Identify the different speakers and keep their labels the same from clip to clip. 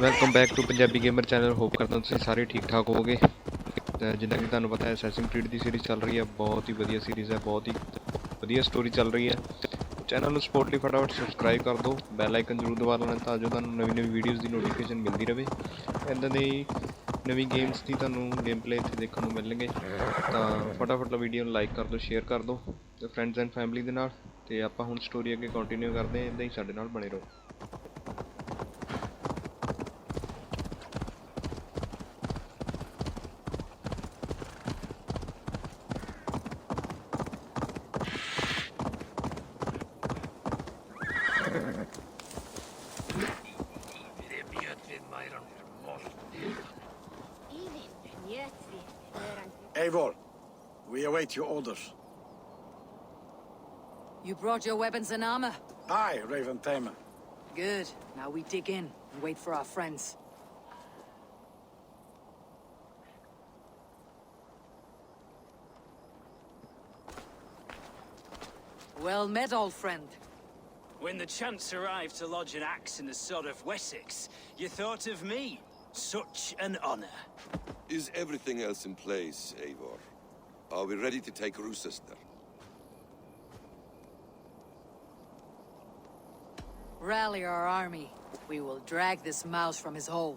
Speaker 1: Welcome back to Punjabi gamer channel. Hope ਕਰਦਾ ਤੁਸੀਂ ਸਾਰੇ ਠੀਕ ਠਾਕ ਹੋਵੋਗੇ। ਜਿੱਦਾਂ ਕਿ ਤੁਹਾਨੂੰ ਪਤਾ ਹੈ ਅਸੈਸਿਨ ਕ੍ਰੀਡ ਦੀ ਸੀਰੀਜ਼ ਚੱਲ ਰਹੀ ਹੈ, ਬਹੁਤ ਹੀ ਵਧੀਆ ਸੀਰੀਜ਼ ਹੈ, ਬਹੁਤ ਹੀ ਵਧੀਆ ਸਟੋਰੀ ਚੱਲ ਰਹੀ ਹੈ। ਚੈਨਲ ਨੂੰ ਸਪੋਰਟ ਲਈ ਫਟਾਫਟ ਸਬਸਕ੍ਰਾਈਬ ਕਰ ਦਿਓ, ਬੈਲ ਆਈਕਨ ਜ਼ਰੂਰ ਦਬਾ ਲੈਣਾ ਤਾਂ ਜੋ ਤੁਹਾਨੂੰ ਨਵੀਂ ਵੀਡੀਓਜ਼ ਦੀ ਨੋਟੀਫਿਕੇਸ਼ਨ ਮਿਲਦੀ ਰਹੇ। ਇੱਦਾਂ ਦੀ ਨਵੀਂ ਗੇਮਸ ਦੀ ਤੁਹਾਨੂੰ ਗੇਮ ਪਲੇ ਇੱਥੇ ਦੇਖਣ ਨੂੰ ਮਿਲਣਗੇ, ਤਾਂ ਫਟਾਫਟ ਵੀਡੀਓ ਨੂੰ ਲਾਈਕ ਕਰ ਦਿਓ, ਸ਼ੇਅਰ ਕਰ ਦਿਓ ਤੇ ਫਰੈਂਡਸ ਐਂਡ ਫੈਮਿਲੀ ਦੇ ਨਾਲ। ਤੇ ਆਪਾਂ ਹੁਣ ਸਟੋਰੀ ਅੱਗੇ ਕੰਟੀਨਿਊ ਕਰਦੇ ਹਾਂ, ਇੱਦਾਂ ਹੀ ਸਾਡੇ ਨਾਲ ਬਣੇ ਰਹੋ।
Speaker 2: Eivor, we await your orders.
Speaker 3: You brought your weapons and armor?
Speaker 2: Aye, Raven Tamer.
Speaker 3: Good. Now we dig in and wait for our friends. Well met, old friend.
Speaker 4: When the chance arrived to lodge an axe in the sod of Wessex, you thought of me. Such an honor.
Speaker 5: Is everything else in place, Eivor? Are we ready to take Rochester?
Speaker 3: Rally our army. We will drag this mouse from his hole.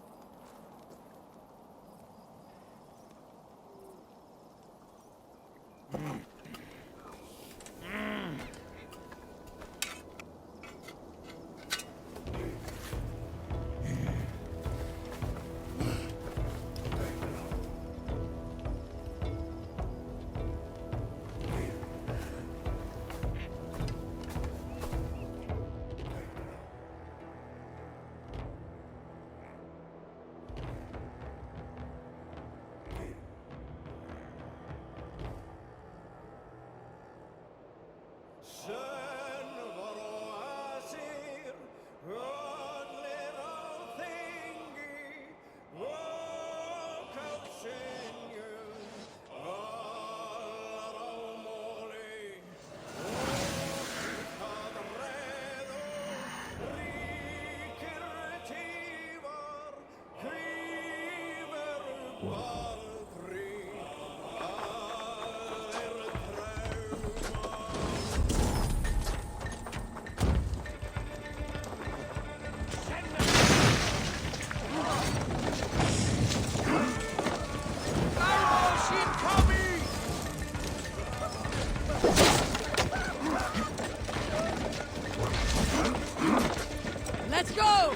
Speaker 3: Let's go!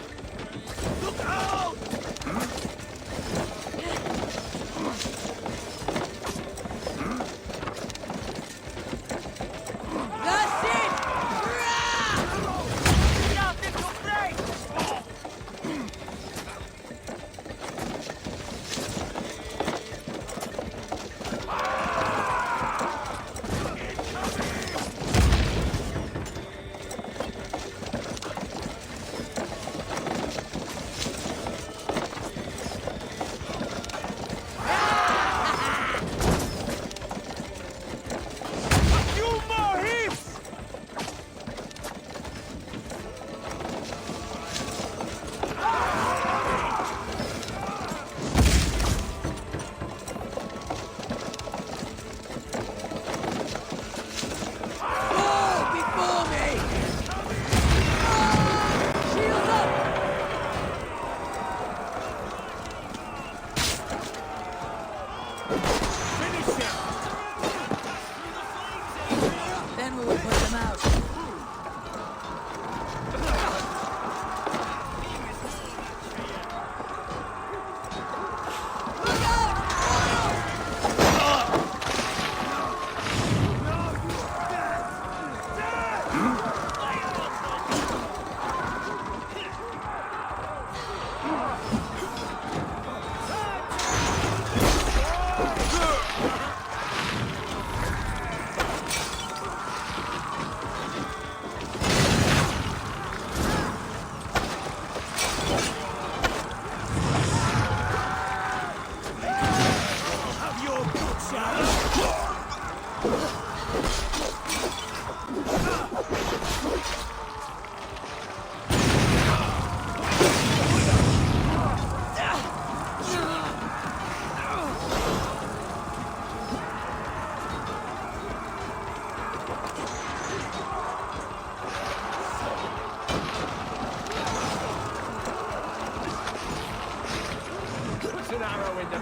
Speaker 3: Look out! That's it! Then we will put them out.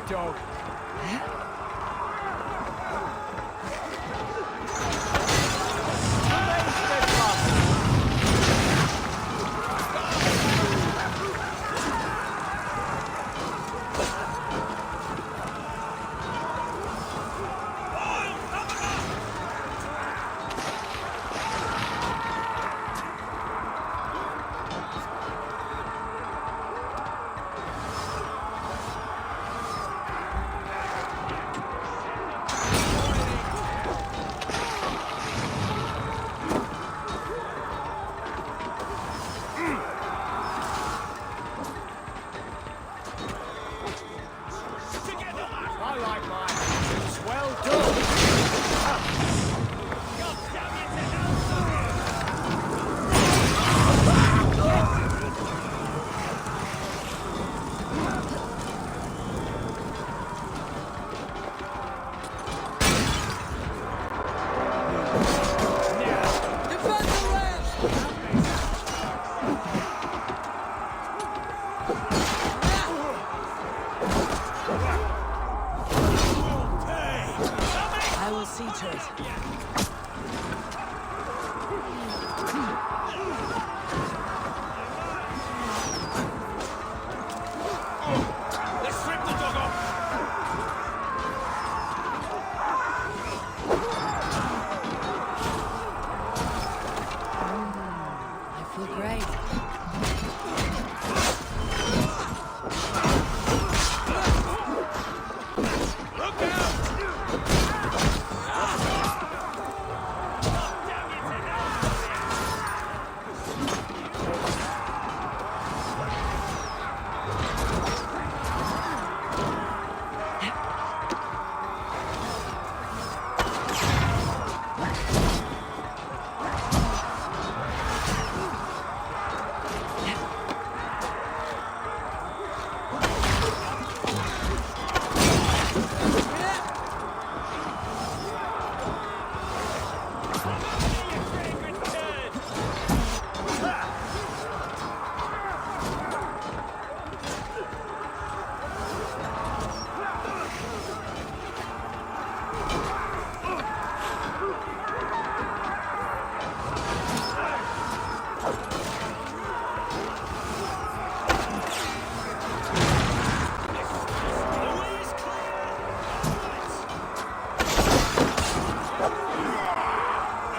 Speaker 2: dog. I like mine. It's well done.
Speaker 3: Defend the rest! I will see to it.
Speaker 2: Let's strip the dog off.
Speaker 3: I feel great.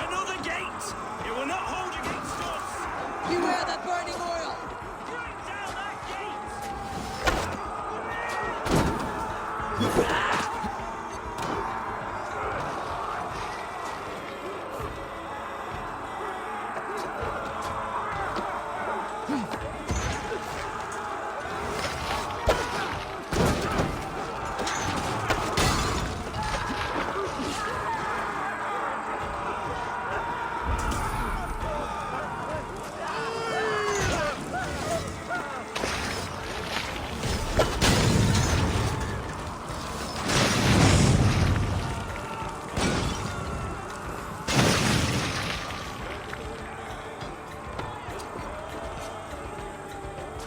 Speaker 4: Another gate! It will not hold against us!
Speaker 3: Beware that burning oil!
Speaker 4: Bring down that gate!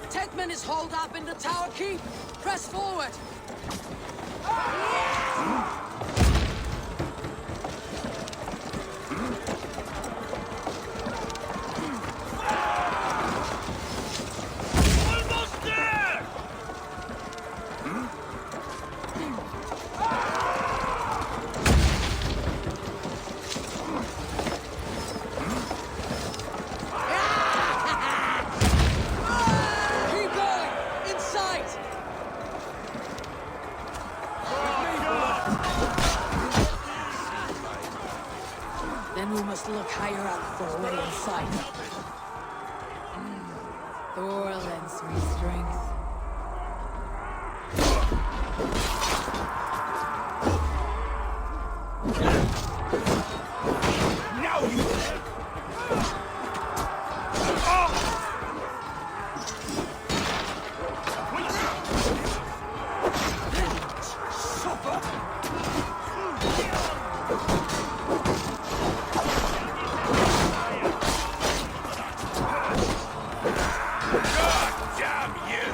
Speaker 3: Tetman is holed up in the tower keep! Press forward!
Speaker 4: Almost there!
Speaker 3: Keep going! In sight! Then we must look higher up for a way in sight. Thor lends me strength.
Speaker 2: God damn you!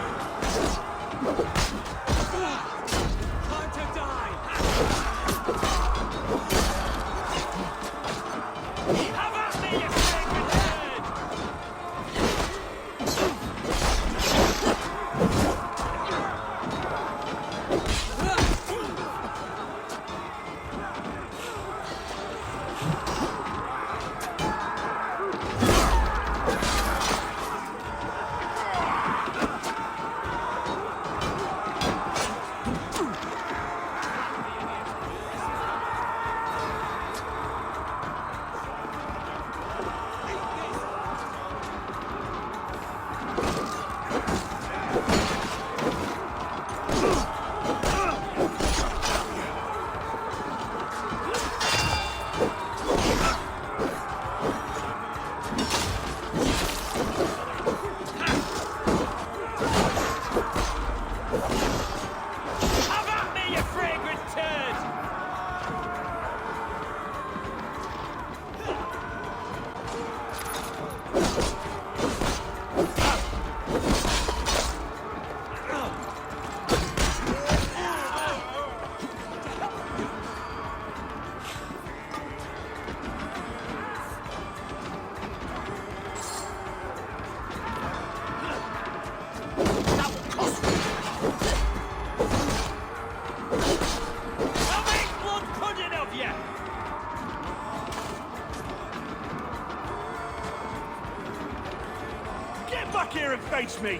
Speaker 2: Get back here and face me!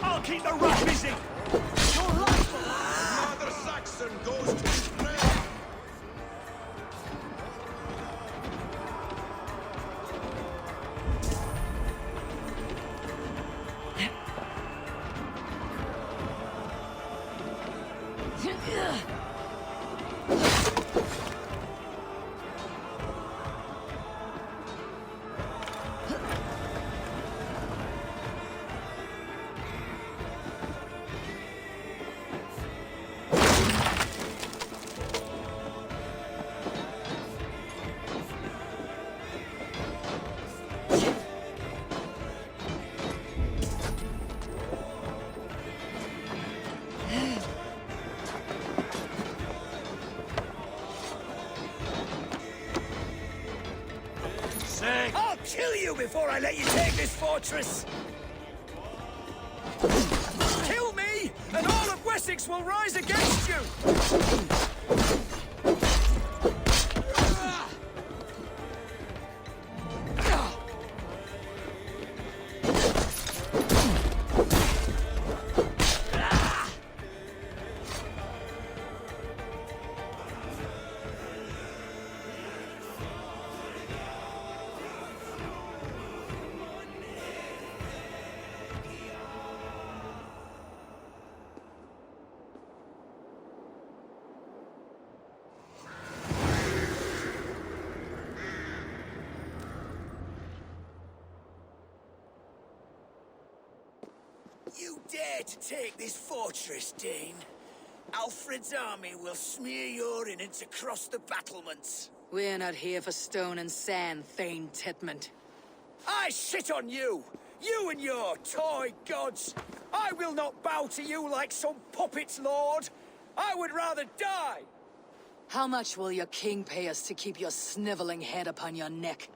Speaker 2: I'll keep the rat busy! Your life!
Speaker 5: Another Saxon goes to his grave!
Speaker 2: I'll kill you before I let you take this fortress! Kill me, and all of Wessex will rise against you! You dare to take this fortress, Dane? Alfred's army will smear your innards across the battlements.
Speaker 3: We're not here for stone and sand, Thane Tedmund.
Speaker 2: I shit on you! You and your toy gods! I will not bow to you like some puppet's lord! I would rather die!
Speaker 3: How much will your king pay us to keep your sniveling head upon your neck?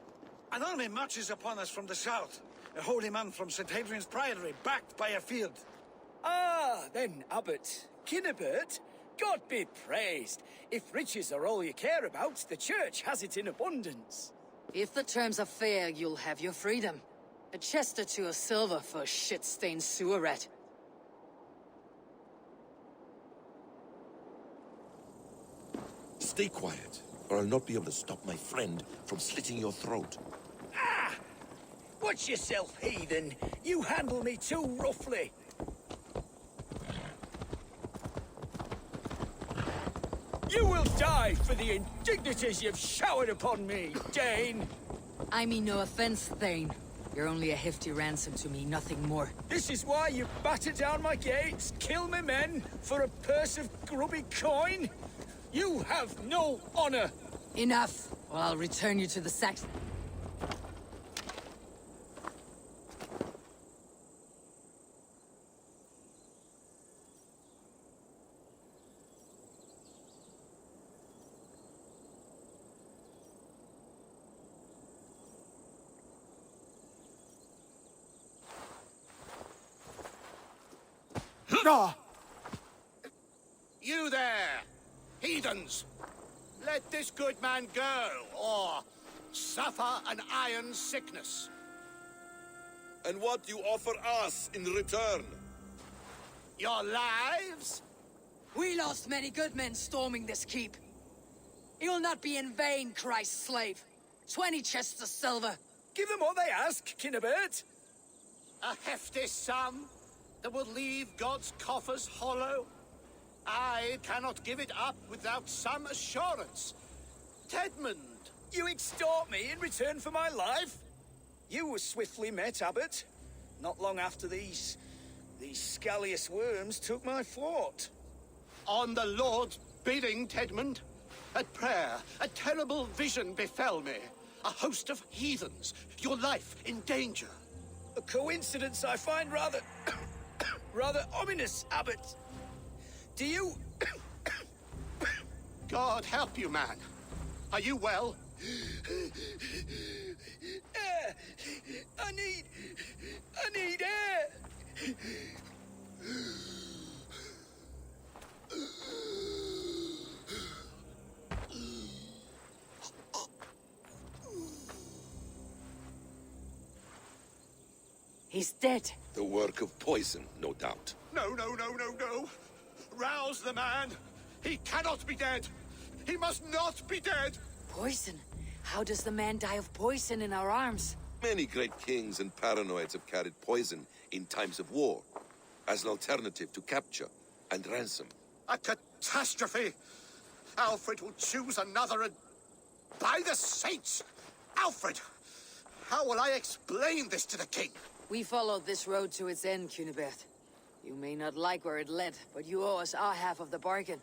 Speaker 6: An army marches upon us from the south. A holy man from St. Hadrian's Priory, backed by a field.
Speaker 2: Ah, then, Abbot, Kinnebert, God be praised. If riches are all you care about, the church has it in abundance.
Speaker 3: If the terms are fair, you'll have your freedom. A chest or two of silver for a shit-stained sewer rat.
Speaker 5: Stay quiet, or I'll not be able to stop my friend from slitting your throat.
Speaker 2: Watch yourself, heathen. You handle me too roughly. You will die for the indignities you've showered upon me, Dane.
Speaker 3: I mean no offense, Thane. You're only a hefty ransom to me, nothing more.
Speaker 2: This is why you batter down my gates, kill me men, for a purse of grubby coin? You have no honor.
Speaker 3: Enough, or I'll return you to the Saxon.
Speaker 6: You there, heathens! Let this good man go, or suffer an iron sickness.
Speaker 5: And what you offer us in return?
Speaker 6: Your lives?
Speaker 3: We lost many good men storming this keep. It will not be in vain, Christ's slave. 20 chests of silver.
Speaker 2: Give them what they ask, Kinnebert.
Speaker 6: A hefty sum that will leave God's coffers hollow? I cannot give it up without some assurance. Tedmund!
Speaker 2: You extort me in return for my life? You were swiftly met, Abbot. Not long after these scallious worms took my fort.
Speaker 6: On the Lord's bidding, Tedmund. At prayer, a terrible vision befell me. A host of heathens, your life in danger.
Speaker 2: A coincidence I find rather... rather ominous, Abbot. Do you...
Speaker 6: God help you, man. Are you well?
Speaker 2: Air! I need air!
Speaker 3: He's dead.
Speaker 5: The work of poison, no doubt.
Speaker 6: No, no, no, no, no. Rouse the man. He cannot be dead. He must not be dead.
Speaker 3: Poison? How does the man die of poison in our arms?
Speaker 5: Many great kings and paranoids have carried poison in times of war, as an alternative to capture and ransom.
Speaker 6: A catastrophe. Alfred will choose another and... By the saints! Alfred! How will I explain this to the king?
Speaker 3: We followed this road to its end, Cunibert. You may not like where it led, but you owe us our half of the bargain.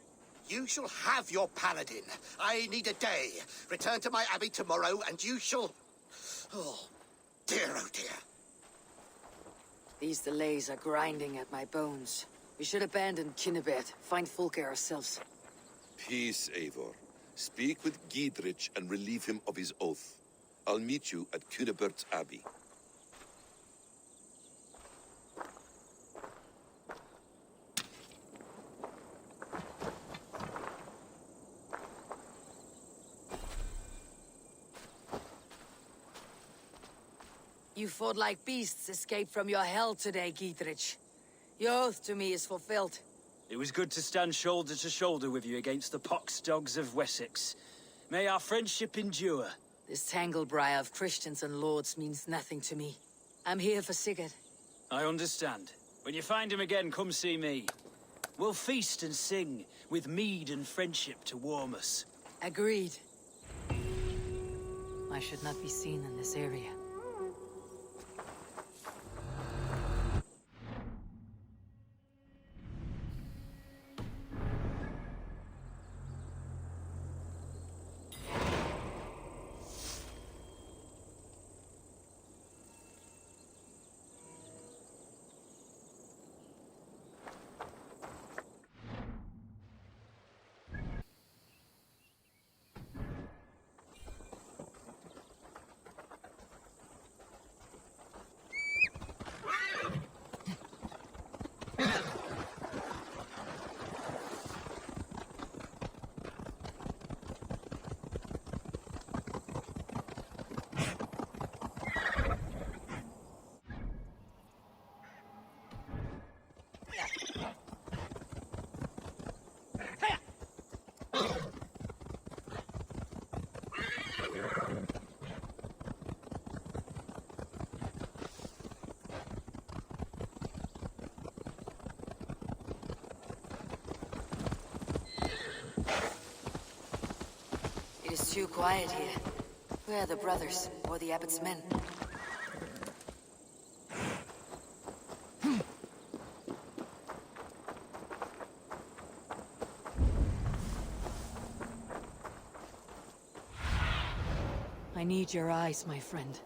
Speaker 6: You shall have your paladin. I need a day. Return to my abbey tomorrow, and you shall... Oh, dear, oh dear.
Speaker 3: These delays are grinding at my bones. We should abandon Cunibert, find Fulke ourselves.
Speaker 5: Peace, Eivor. Speak with Giedrich and relieve him of his oath. I'll meet you at Cunebert's Abbey.
Speaker 3: You fought like beasts escaped from your hell today, Giedrich. Your oath to me is fulfilled.
Speaker 4: It was good to stand shoulder to shoulder with you against the pox dogs of Wessex. May our friendship endure.
Speaker 3: This tangle-briar of Christians and lords means nothing to me. I'm here for Sigurd.
Speaker 4: I understand. When you find him again, come see me. We'll feast and sing, with mead and friendship to warm us.
Speaker 3: Agreed. I should not be seen in this area. It is too quiet here. Where are the brothers, or the abbot's men? I need your eyes, my friend.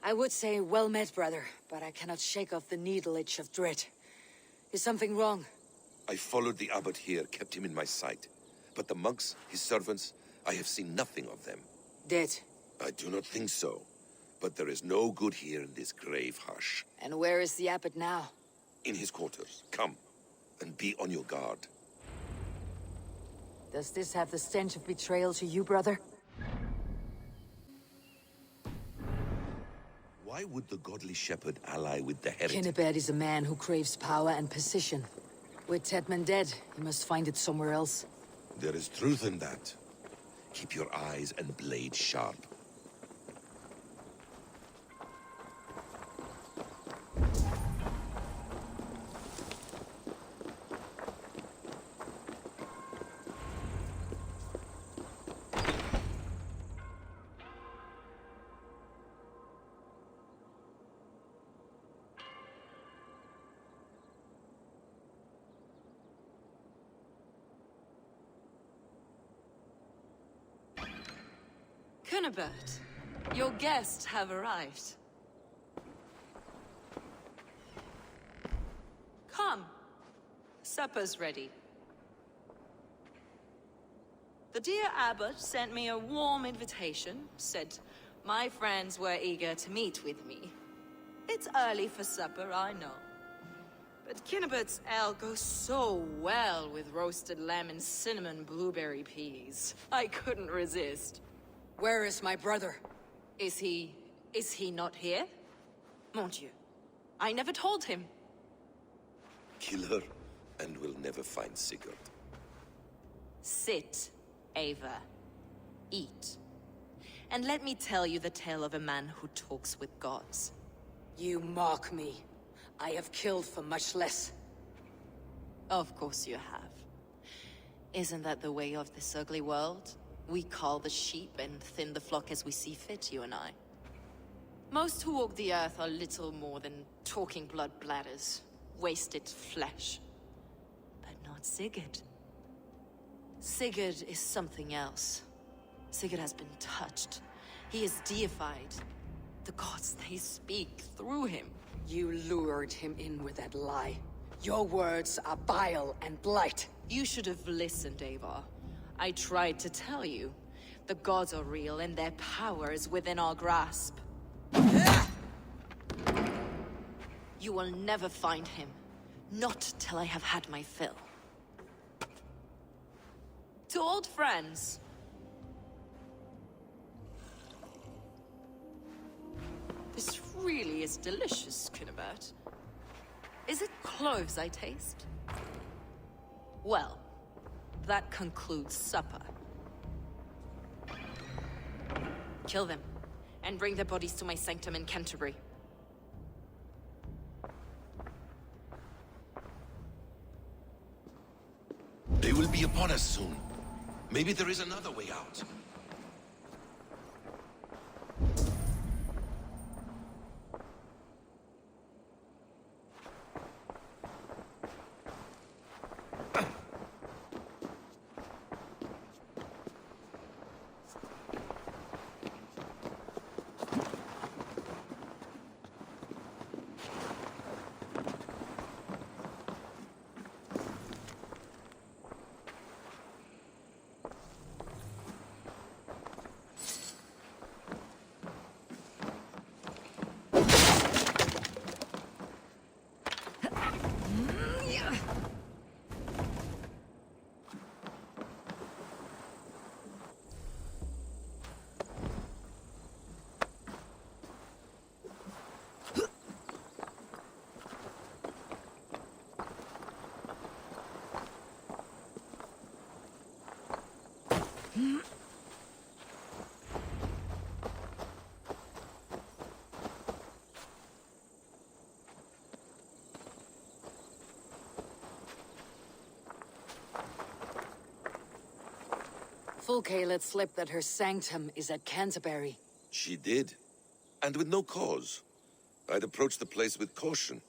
Speaker 3: I would say well met, brother, but I cannot shake off the needle itch of dread. Is something wrong?
Speaker 5: I followed the abbot here, kept him in my sight. But the monks, his servants, I have seen nothing of them.
Speaker 3: Dead.
Speaker 5: I do not think so. But there is no good here in this grave hush.
Speaker 3: And where is the abbot now?
Speaker 5: In his quarters. Come, and be on your guard.
Speaker 3: Does this have the stench of betrayal to you, brother?
Speaker 5: Why would the godly shepherd ally with the heretic?
Speaker 3: Cunibert is a man who craves power and position. With Tedman dead, he must find it somewhere else.
Speaker 5: There is truth in that. Keep your eyes and blade sharp.
Speaker 7: Cunibert, your guests have arrived. Come. Supper's ready. The dear abbot sent me a warm invitation, said my friends were eager to meet with me. It's early for supper, I know. but Kinnabert's ale goes so well with roasted lamb and cinnamon blueberry peas. I couldn't resist.
Speaker 3: Where is my brother?
Speaker 7: Is he not here? Mon Dieu. I never told him.
Speaker 5: Kill her, and we'll never find Sigurd.
Speaker 7: Sit, Eivor. Eat. And let me tell you the tale of a man who talks with gods.
Speaker 3: You mock me. I have killed for much less.
Speaker 7: Of course you have. Isn't that the way of this ugly world? We cull the sheep and thin the flock as we see fit, you and I. Most who walk the earth are little more than talking blood bladders, wasted flesh. But not Sigurd. Sigurd is something else. Sigurd has been touched. He is deified. The gods, they speak through him.
Speaker 3: You lured him in with that lie. Your words are bile and blight.
Speaker 7: You should have listened, Eivor. I tried to tell you. The gods are real and their power is within our grasp. You will never find him. Not till I have had my fill. To old friends. This really is delicious, Kinnabert. Is it cloves I taste? Well, that concludes supper. Kill them, and bring their bodies to my sanctum in Canterbury.
Speaker 5: They will be upon us soon. Maybe there is another way out.
Speaker 3: Fulke let slip that her sanctum is at Canterbury.
Speaker 5: She did. And with no cause. I'd approach the place with caution.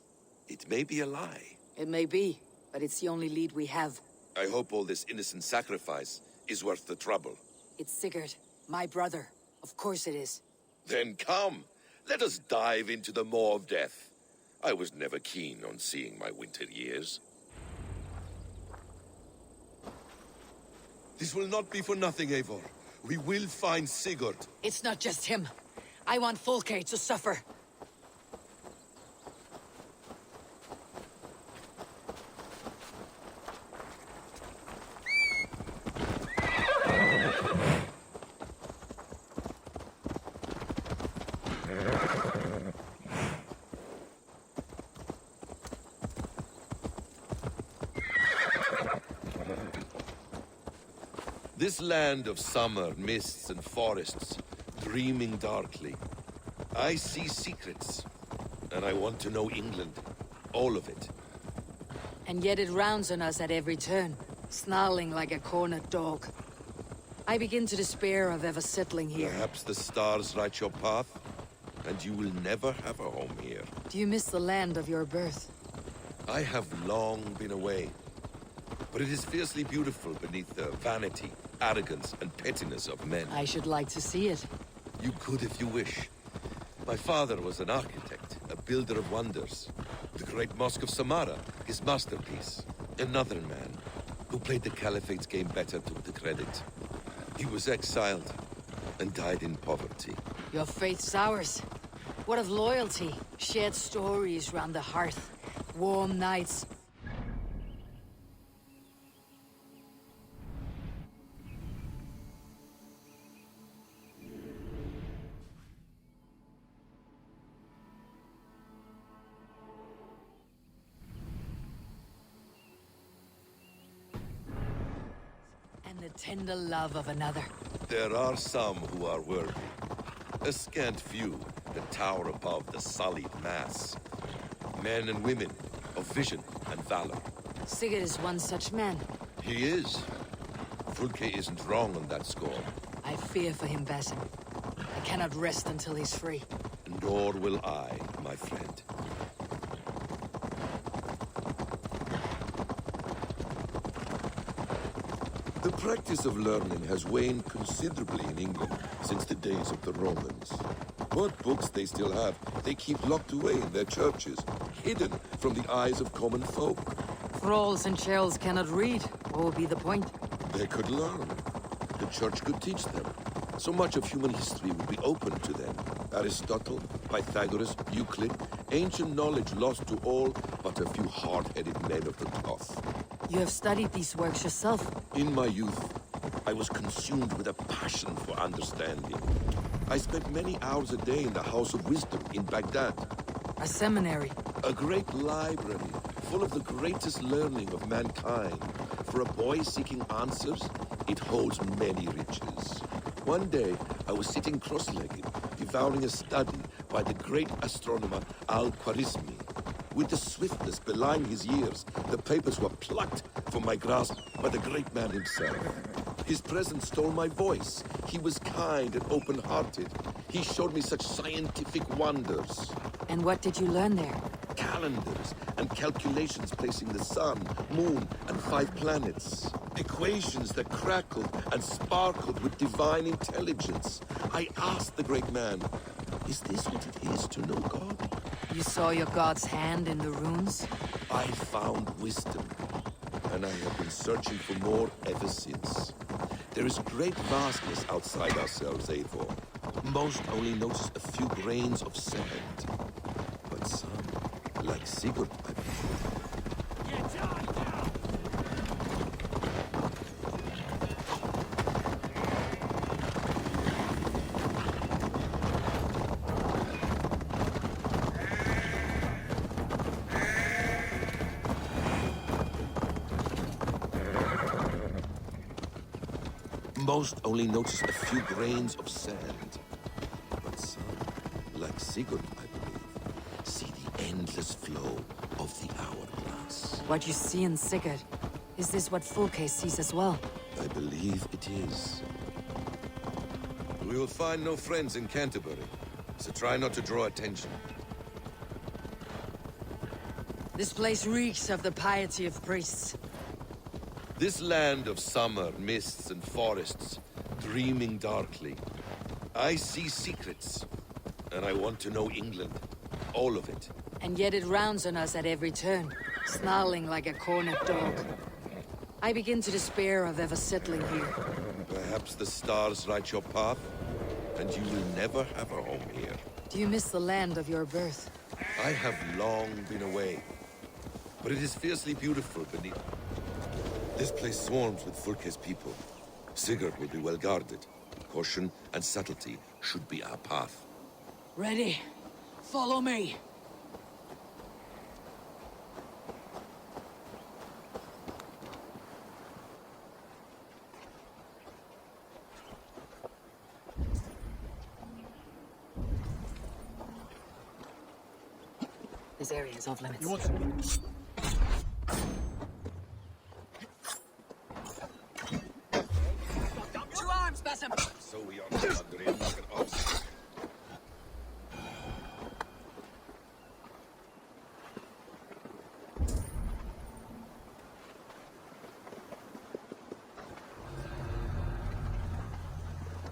Speaker 5: It may be a lie.
Speaker 3: It may be, but it's the only lead we have.
Speaker 5: I hope all this innocent sacrifice is worth the trouble.
Speaker 3: It's Sigurd, my brother. Of course it is.
Speaker 5: Then come, let us dive into the maw of death. I was never keen on seeing my winter years. This will not be for nothing, Eivor. We will find Sigurd.
Speaker 3: It's not just him. I want Fulke to suffer.
Speaker 5: This land of summer, mists and forests, dreaming darkly. I see secrets, and I want to know England. All of it.
Speaker 3: And yet it rounds on us at every turn, snarling like a cornered dog. I begin to despair of ever settling here.
Speaker 5: Perhaps the stars write your path, and you will never have a home here.
Speaker 3: Do you miss the land of your birth?
Speaker 5: I have long been away, but it is fiercely beautiful beneath the vanity, arrogance, and pettiness of men.
Speaker 3: I should like to see it.
Speaker 5: You could if you wish. My father was an architect, a builder of wonders. The great Mosque of Samarra, his masterpiece. Another man, who played the Caliphate's game better, took the credit. He was exiled, and died in poverty.
Speaker 3: Your faith's ours. What of loyalty? Shared stories round the hearth. warm nights. And the tender love of another.
Speaker 5: There are some who are worthy. A scant few that tower above the sullied mass. Men and women of vision and valor.
Speaker 3: Sigurd is one such man.
Speaker 5: He is. Fulke isn't wrong on that score.
Speaker 3: I fear for him, Basim. I cannot rest until he's free.
Speaker 5: Nor will I, my friend. The practice of learning has waned considerably in England since the days of the Romans. What books they still have, they keep locked away in their churches, hidden from the eyes of common folk.
Speaker 3: Thralls and churls cannot read. What would be the point?
Speaker 5: They could learn. The church could teach them. So much of human history would be open to them. Aristotle, Pythagoras, Euclid, ancient knowledge lost to all but a few hard-headed men of the cloth.
Speaker 3: You have studied these works yourself.
Speaker 5: In my youth, I was consumed with a passion for understanding. I spent many hours a day in the House of Wisdom in Baghdad.
Speaker 3: A seminary.
Speaker 5: A great library, full of the greatest learning of mankind. For a boy seeking answers, it holds many riches. One day, I was sitting cross-legged, devouring a study by the great astronomer Al-Khwarizmi. With the swiftness belying his years, the papers were plucked from my grasp by the great man himself. His presence stole my voice. He was kind and open-hearted. He showed me such scientific wonders.
Speaker 3: And what did you learn there?
Speaker 5: Calendars and calculations placing the sun, moon, and 5 planets. Equations that crackled and sparkled with divine intelligence. I asked the great man, is this what it is to know God?
Speaker 3: You saw your god's hand in the runes?
Speaker 5: I found wisdom, and I have been searching for more ever since. There is great vastness outside ourselves, Eivor. Most only notice a few grains of sand. But some, like Sigurd, I believe. Most only notice a few grains of sand. But some, like Sigurd, I believe, see the endless flow of the hourglass.
Speaker 3: What you see in Sigurd, is this what Fulke sees as well?
Speaker 5: I believe it is. We will find no friends in Canterbury, so try not to draw attention.
Speaker 3: This place reeks of the piety of priests.
Speaker 5: This land of summer, mists and forests, dreaming darkly. I see secrets, and I want to know England. All of it.
Speaker 3: And yet it rounds on us at every turn, snarling like a cornered dog. I begin to despair of ever settling here.
Speaker 5: Perhaps the stars write your path, and you will never have a home here.
Speaker 3: Do you miss the land of your birth?
Speaker 5: I have long been away, but it is fiercely beautiful beneath. This place swarms with Fulke's people. Sigurd will be well guarded. Caution and subtlety should be our path.
Speaker 3: Ready. Follow me. This area is off limits. To arms, Basim!
Speaker 5: So we are under in like an ox.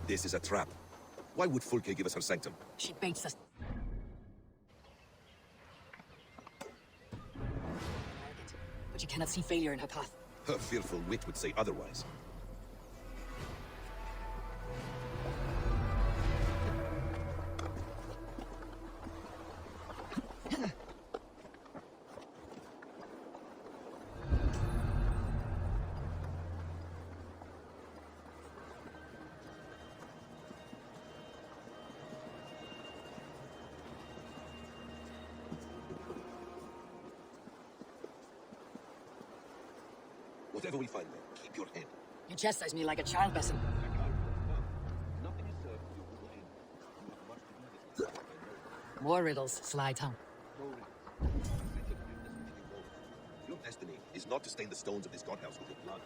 Speaker 5: This is a trap. Why would Fulke give us her sanctum?
Speaker 3: She baits us. But you cannot see failure in her path.
Speaker 5: Her fearful wit would say otherwise. Whatever we find there, keep your head.
Speaker 3: You chastise me like a child, Besson.
Speaker 5: Nothing is served you will end. You have much to do this. I know.
Speaker 3: More riddles, sly tongue.
Speaker 5: No riddles. Set your goodness until you know it. Your destiny is not to stain the stones of this godhouse with your blood.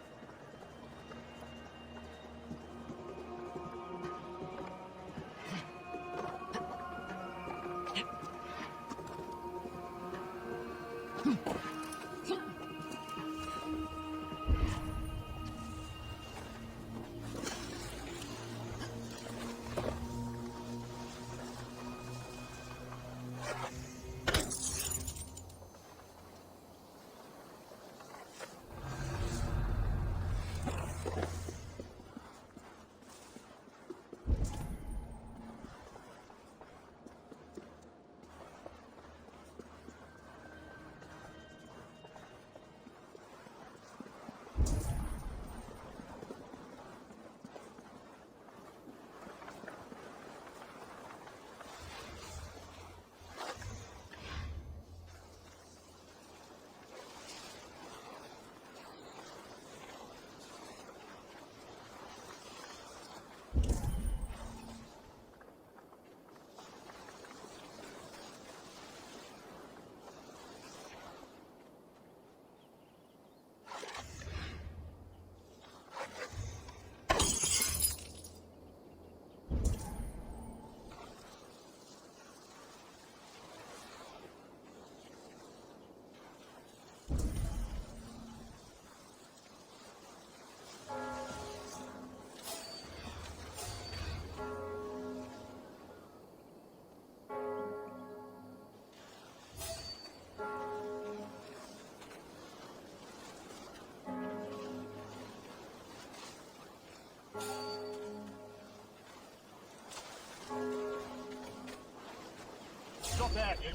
Speaker 6: Stop there, you!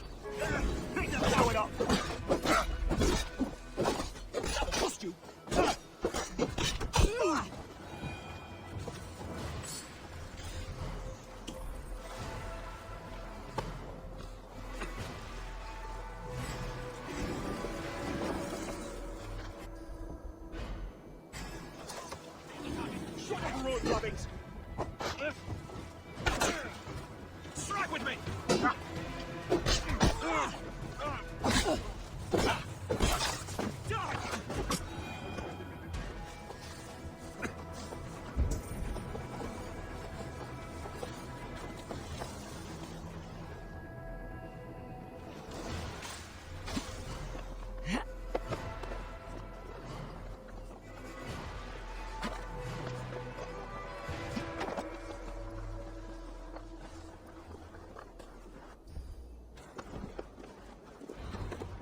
Speaker 6: Blow it up! That'll cost you! Shut up, road rubbings! Strike with me!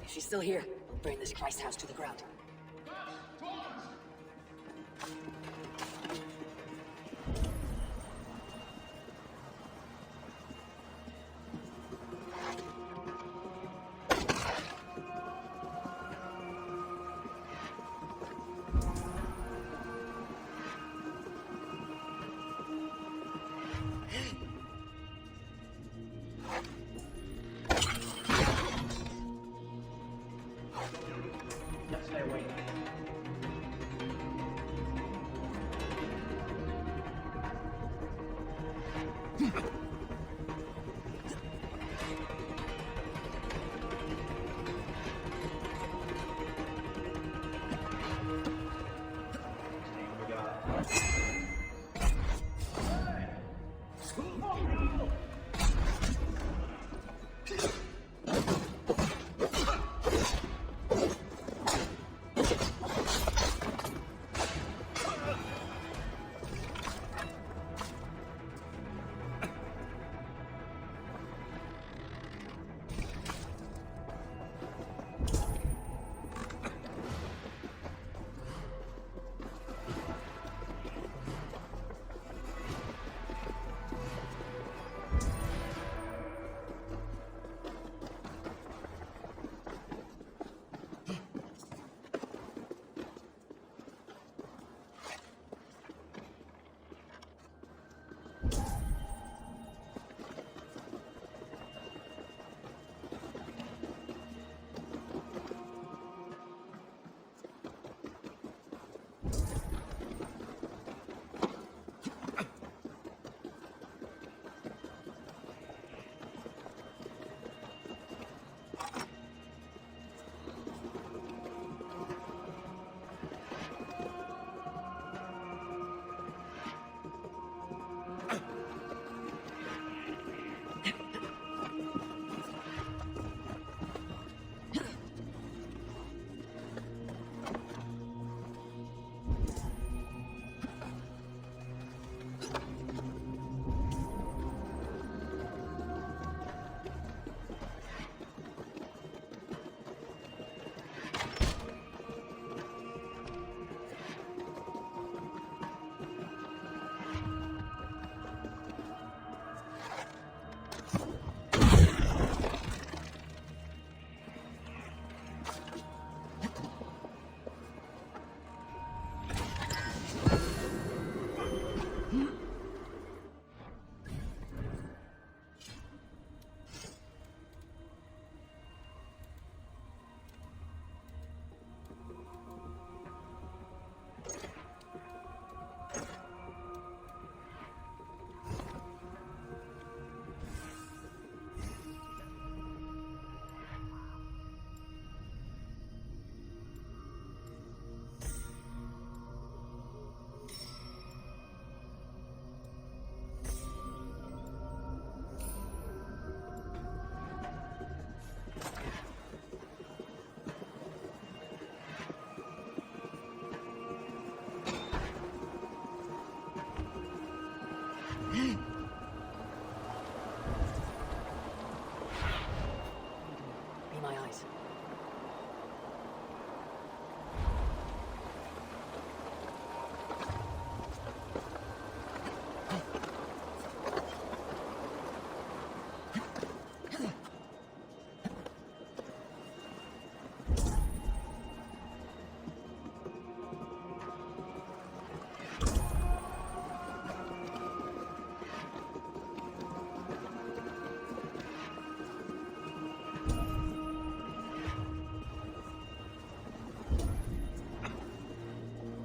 Speaker 3: If she's still here, we'll burn this Christ house to the ground.
Speaker 8: Let's stay away.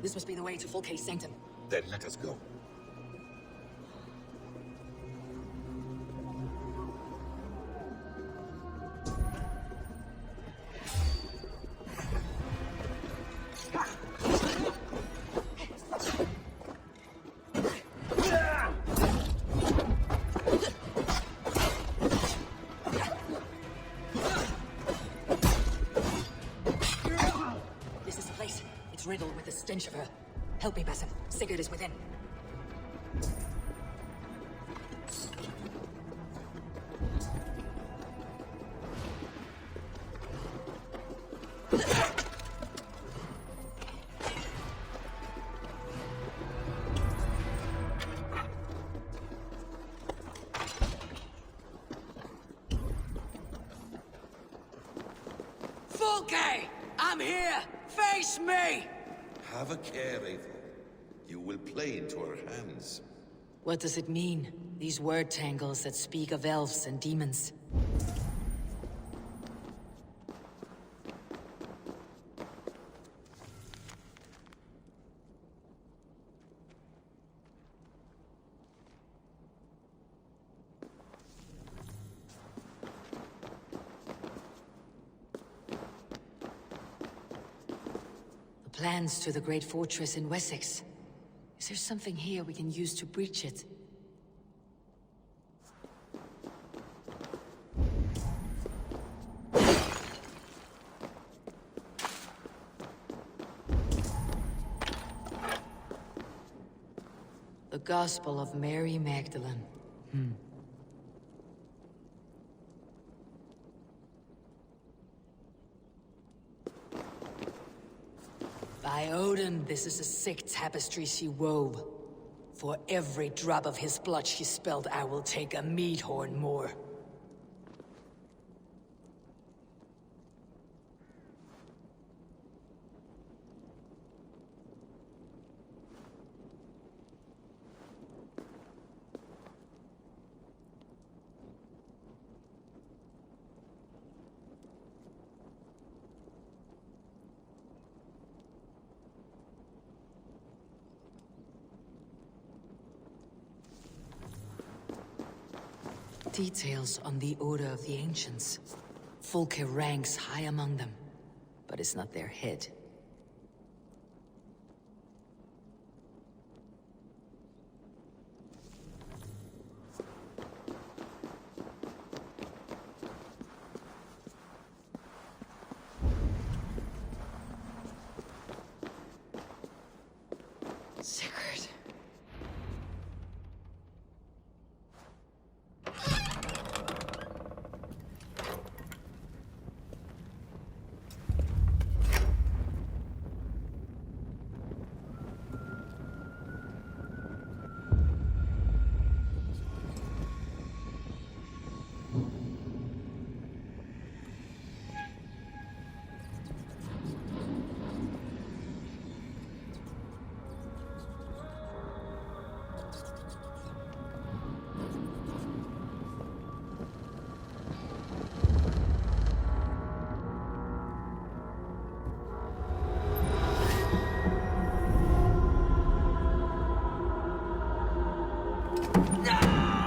Speaker 3: This must be the way to Fulke's sanctum.
Speaker 5: Then let us go.
Speaker 3: This is the place. It's riddled with the stench of her. Help me, Basim. Sigurd is within. Fulke! I'm here! Face me!
Speaker 5: Have a care, Eivor. You will play into our hands.
Speaker 3: What does it mean? These word tangles that speak of elves and demons. The plans to the great fortress in Wessex. Is there something here we can use to breach it? The Gospel of Mary Magdalene. By Odin, this is a sick tapestry she wove. For every drop of his blood she spilled, I will take a mead horn more. Details on the Order of the Ancients. Fulke ranks high among them, but it's not their head. Sigurd.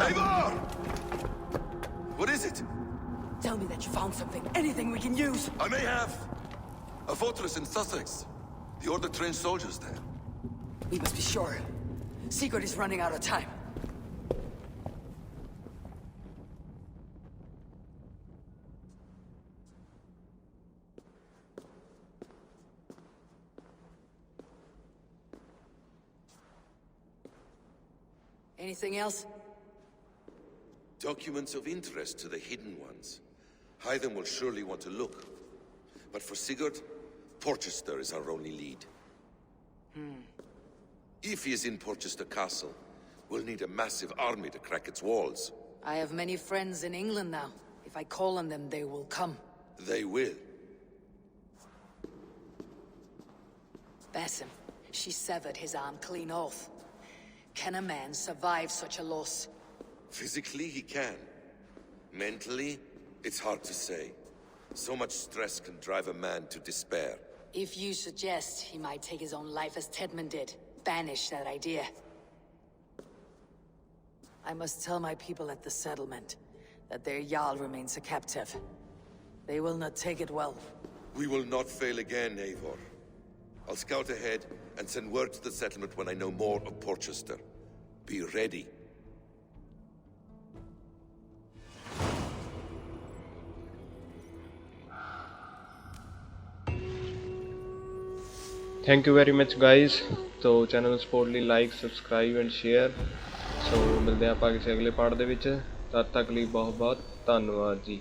Speaker 5: Eivor! What is it?
Speaker 3: Tell me that you found something. Anything we can use.
Speaker 5: I may have. A fortress in Sussex. The Order trained soldiers there.
Speaker 3: We must be sure. Sigurd is running out of time. Anything else?
Speaker 5: Documents of interest to the Hidden Ones. Hythen will surely want to look. But for Sigurd, Porchester is our only lead. If he is in Porchester Castle, we'll need a massive army to crack its walls.
Speaker 3: I have many friends in England now. If I call on them, they will come.
Speaker 5: They will.
Speaker 3: Basim, she severed his arm clean off. Can a man survive such a loss?
Speaker 5: Physically, he can. Mentally, it's hard to say. So much stress can drive a man to despair.
Speaker 3: If you suggest he might take his own life as Tedman did, banish that idea. I must tell my people at the settlement that their Jarl remains a captive. They will not take it well.
Speaker 5: We will not fail again, Eivor. I'll scout ahead and send word to the settlement when I know more of Portchester. Be ready.
Speaker 1: Thank you very much guys. तो channel ਨੂੰ support ਲਈ like subscribe and share. ਸੋ ਮਿਲਦੇ ਆਪਾਂ ਕਿਸੇ ਅਗਲੇ part ਦੇ ਵਿੱਚ। ਤਦ ਤੱਕ ਲਈ ਬਹੁਤ ਬਹੁਤ ਧੰਨਵਾਦ ਜੀ।